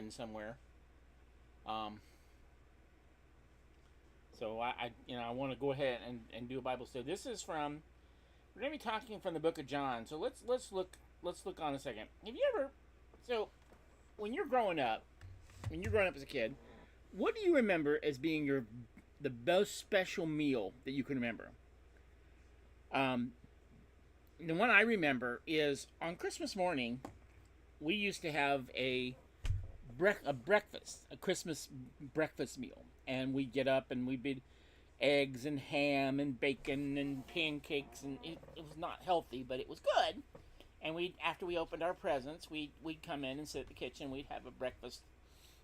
in somewhere. Um, so I want to go ahead and do a Bible study. This is from we're going to be talking from the book of John. So let's look on a second. Have you ever so when you're growing up, as a kid, what do you remember as being the most special meal that you can remember? Um, the one I remember is on Christmas morning. We used to have a Christmas breakfast meal, and we'd get up and we'd be eggs and ham and bacon and pancakes, and it was not healthy, but it was good. And after we opened our presents, we'd come in and sit at the kitchen. We'd have a breakfast.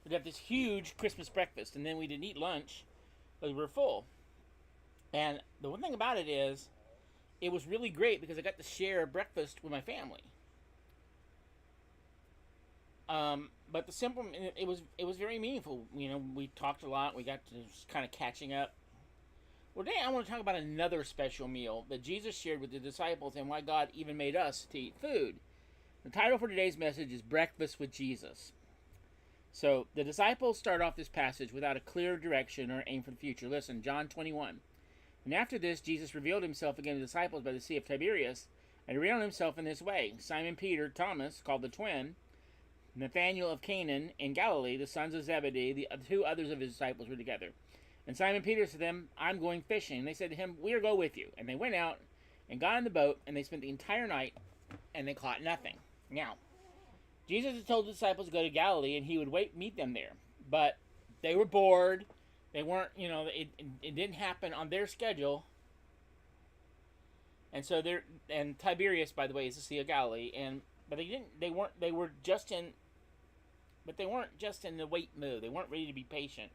We'd have this huge Christmas breakfast, and then we didn't eat lunch because we were full. And the one thing about it is, it was really great because I got to share breakfast with my family. But it was very meaningful. We talked a lot. We got to just kind of catching up. Well, today I want to talk about another special meal that Jesus shared with the disciples and why God even made us to eat food. The title for today's message is Breakfast with Jesus. So the disciples start off this passage without a clear direction or aim for the future. Listen, John 21. And after this, Jesus revealed himself again to the disciples by the Sea of Tiberias, and revealed himself in this way. Simon Peter, Thomas, called the twin, Nathanael of Canaan in Galilee, the sons of Zebedee, the two others of his disciples were together. And Simon Peter said to them, I'm going fishing. And they said to him, we'll go with you. And they went out and got in the boat, and they spent the entire night, and they caught nothing. Now, Jesus had told the disciples to go to Galilee, and he would meet them there. But they were bored. They weren't, it didn't happen on their schedule. And so and Tiberias, by the way, is the Sea of Galilee. But they weren't just in the wait mood. They weren't ready to be patient.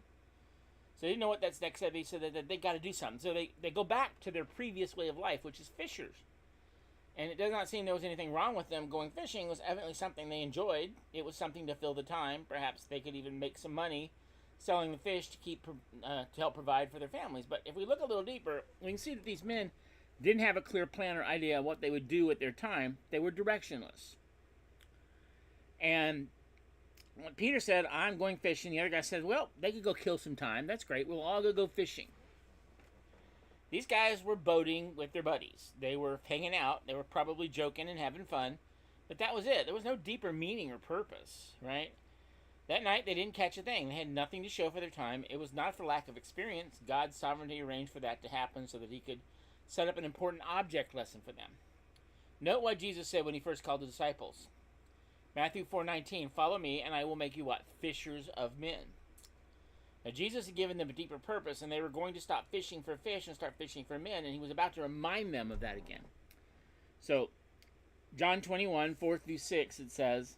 So they didn't know what that's next step. They said that they got to do something. So they go back to their previous way of life, which is fishers. And it does not seem there was anything wrong with them going fishing. It was evidently something they enjoyed. It was something to fill the time. Perhaps they could even make some money selling the fish to help provide for their families. But if we look a little deeper, we can see that these men didn't have a clear plan or idea of what they would do with their time. They were directionless. And when Peter said, I'm going fishing, the other guy said, well, they could go kill some time. That's great. We'll all go fishing. These guys were boating with their buddies. They were hanging out. They were probably joking and having fun. But that was it. There was no deeper meaning or purpose, right? That night, they didn't catch a thing. They had nothing to show for their time. It was not for lack of experience. God's sovereignty arranged for that to happen so that he could set up an important object lesson for them. Note what Jesus said when he first called the disciples. Matthew 4:19, follow me, and I will make you what? Fishers of men. Now, Jesus had given them a deeper purpose, and they were going to stop fishing for fish and start fishing for men, and he was about to remind them of that again. So, John 21, 4-6, it says,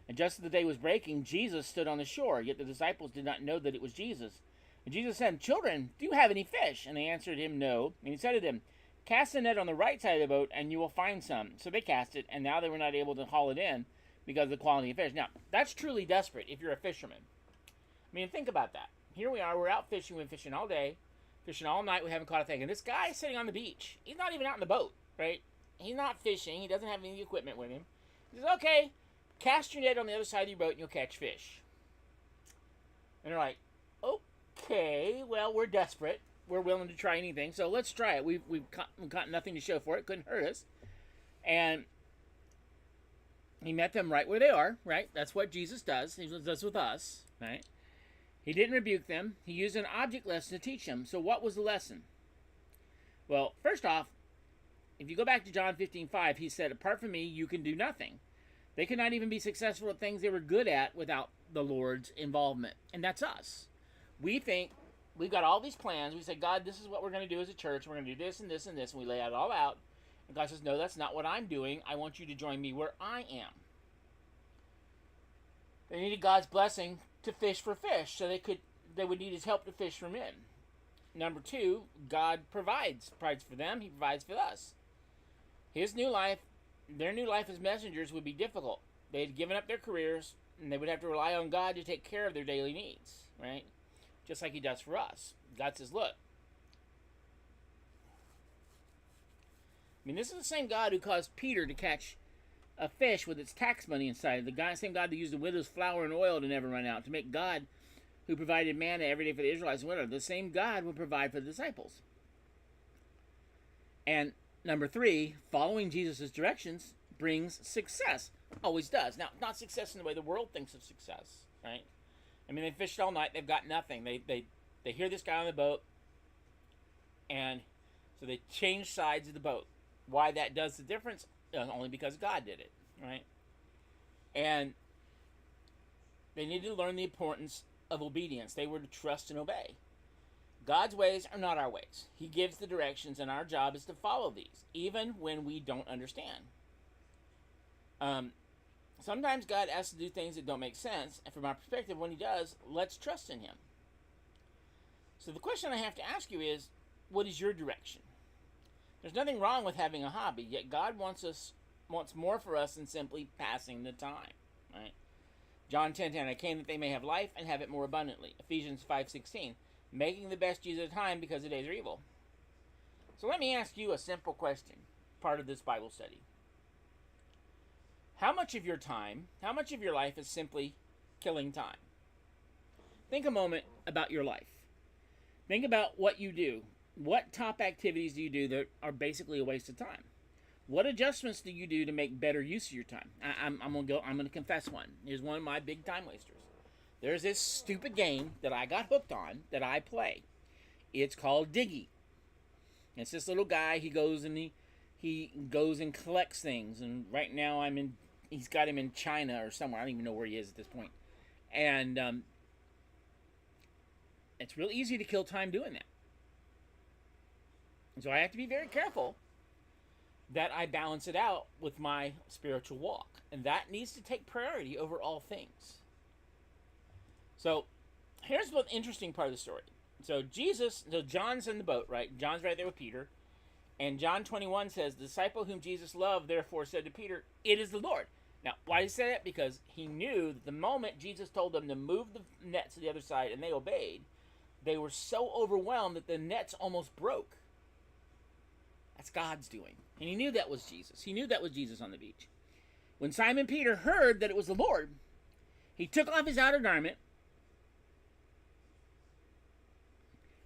and just as the day was breaking, Jesus stood on the shore, yet the disciples did not know that it was Jesus. And Jesus said, children, do you have any fish? And they answered him, no. And he said to them, cast the net on the right side of the boat, and you will find some. So they cast it, and now they were not able to haul it in because of the quality of fish. Now, that's truly desperate if you're a fisherman. I mean, think about that. Here we are, we're out fishing, we've been fishing all day, fishing all night, we haven't caught a thing. And this guy's sitting on the beach. He's not even out in the boat, right? He's not fishing, he doesn't have any equipment with him. He says, okay, cast your net on the other side of your boat and you'll catch fish. And they're like, okay, well, we're desperate. We're willing to try anything, so let's try it. We've got nothing to show for it, couldn't hurt us. And he met them right where they are, right? That's what Jesus does. He does with us, right? He didn't rebuke them. He used an object lesson to teach them. So what was the lesson? Well, first off, if you go back to John 15:5, he said, apart from me, you can do nothing. They could not even be successful at things they were good at without the Lord's involvement. And that's us. We think we've got all these plans. We say, God, this is what we're going to do as a church. We're going to do this and this and this. And we lay it all out. And God says, no, that's not what I'm doing. I want you to join me where I am. They needed God's blessing to fish for fish. So they would need his help to fish for men. Number two, God provides for them. He provides for us. His new life, their new life as messengers would be difficult. They had given up their careers, and they would have to rely on God to take care of their daily needs, right? Just like he does for us. God says, look, I mean, this is the same God who caused Peter to catch a fish with its tax money inside. Same God that used the widow's flour and oil to never run out, to make God, who provided manna every day for the Israelites and whatever, the same God will provide for the disciples. And number 3, following Jesus' directions brings success. Always does. Now, not success in the way the world thinks of success, right? I mean, they fished all night. They've got nothing. They hear this guy on the boat, and so they change sides of the boat. Why that does the difference? Only because God did it, right? And they need to learn the importance of obedience. They were to trust and obey. God's ways are not our ways. He gives the directions, and our job is to follow these, even when we don't understand. Sometimes God asks to do things that don't make sense, and from our perspective, when he does, let's trust in him. So the question I have to ask you is, what is your direction? There's nothing wrong with having a hobby, yet God wants more for us than simply passing the time, right? John 10:10, I came that they may have life and have it more abundantly. Ephesians 5:16, making the best use of the time because the days are evil. So let me ask you a simple question, part of this Bible study. How much of your time, how much of your life is simply killing time? Think a moment about your life. Think about what you do. What top activities do you do that are basically a waste of time? What adjustments do you do to make better use of your time? I'm gonna confess one. Here's one of my big time wasters. There's this stupid game that I got hooked on that I play. It's called Diggy. It's this little guy. He goes and collects things. And right now he's got him in China or somewhere. I don't even know where he is at this point. And it's real easy to kill time doing that. And so I have to be very careful that I balance it out with my spiritual walk. And that needs to take priority over all things. So here's the interesting part of the story. So John's in the boat, right? John's right there with Peter. And John 21 says, the disciple whom Jesus loved, therefore said to Peter, it is the Lord. Now, why did he say that? Because he knew that the moment Jesus told them to move the nets to the other side and they obeyed, they were so overwhelmed that the nets almost broke. That's God's doing. And he knew that was Jesus. He knew that was Jesus on the beach. When Simon Peter heard that it was the Lord, he took off his outer garment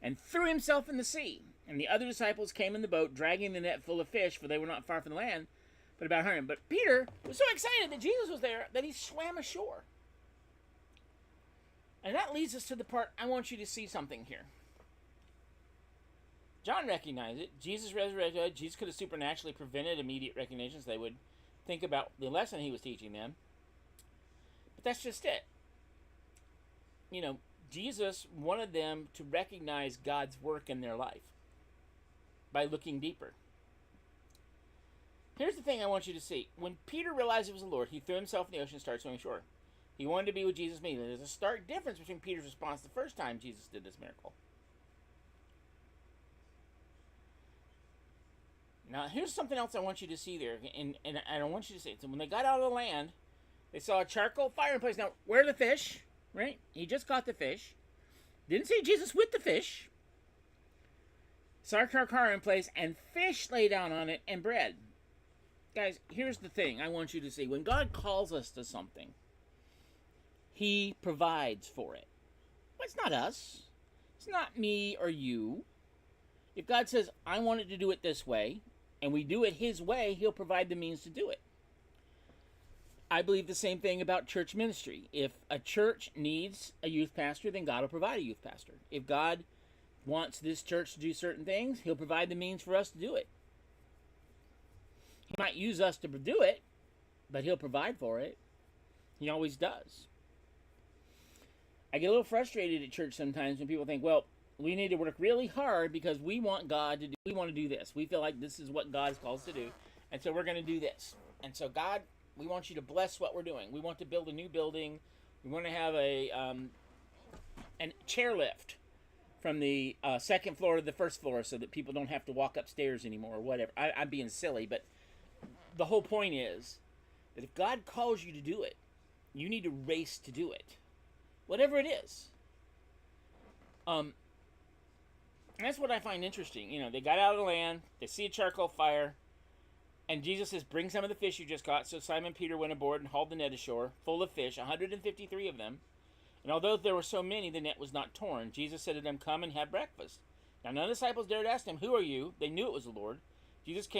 and threw himself in the sea. And the other disciples came in the boat, dragging the net full of fish, for they were not far from the land, but about 100. But Peter was so excited that Jesus was there that he swam ashore. And that leads us to the part I want you to see something here. John recognized it. Jesus resurrected. Jesus could have supernaturally prevented immediate recognition, so they would think about the lesson he was teaching them. But that's just it. You know, Jesus wanted them to recognize God's work in their life by looking deeper. Here's the thing I want you to see. When Peter realized it was the Lord, he threw himself in the ocean and started swimming ashore. He wanted to be with Jesus immediately. There's a stark difference between Peter's response the first time Jesus did this miracle. Now, here's something else I want you to see there, and I want you to see it. So when they got out of the land, they saw a charcoal fire in place. Now, where are the fish? Right? He just caught the fish. Didn't see Jesus with the fish. Saw a charcoal in place, and fish lay down on it, and bread. Guys, here's the thing I want you to see. When God calls us to something, he provides for it. Well, it's not us. It's not me or you. If God says, I wanted to do it this way, and we do it his way, he'll provide the means to do it. I believe the same thing about church ministry. If a church needs a youth pastor, then God will provide a youth pastor. If God wants this church to do certain things, he'll provide the means for us to do it. He might use us to do it, but he'll provide for it. He always does. I get a little frustrated at church sometimes when people think, well, we need to work really hard because we want to do this. We feel like this is what God's called us to do. And so we're going to do this. And so God, we want you to bless what we're doing. We want to build a new building. We want to have an chairlift from the second floor to the first floor so that people don't have to walk upstairs anymore or whatever. I'm being silly, but the whole point is that if God calls you to do it, you need to race to do it. Whatever it is. And that's what I find interesting. You know, they got out of the land, they see a charcoal fire, And Jesus says, bring some of the fish you just caught. So Simon Peter went aboard and hauled the net ashore, full of fish, 153 of them. And although there were so many, the net was not torn. Jesus said to them, come and have breakfast. Now none of the disciples dared ask him, who are you? They knew it was the Lord. Jesus came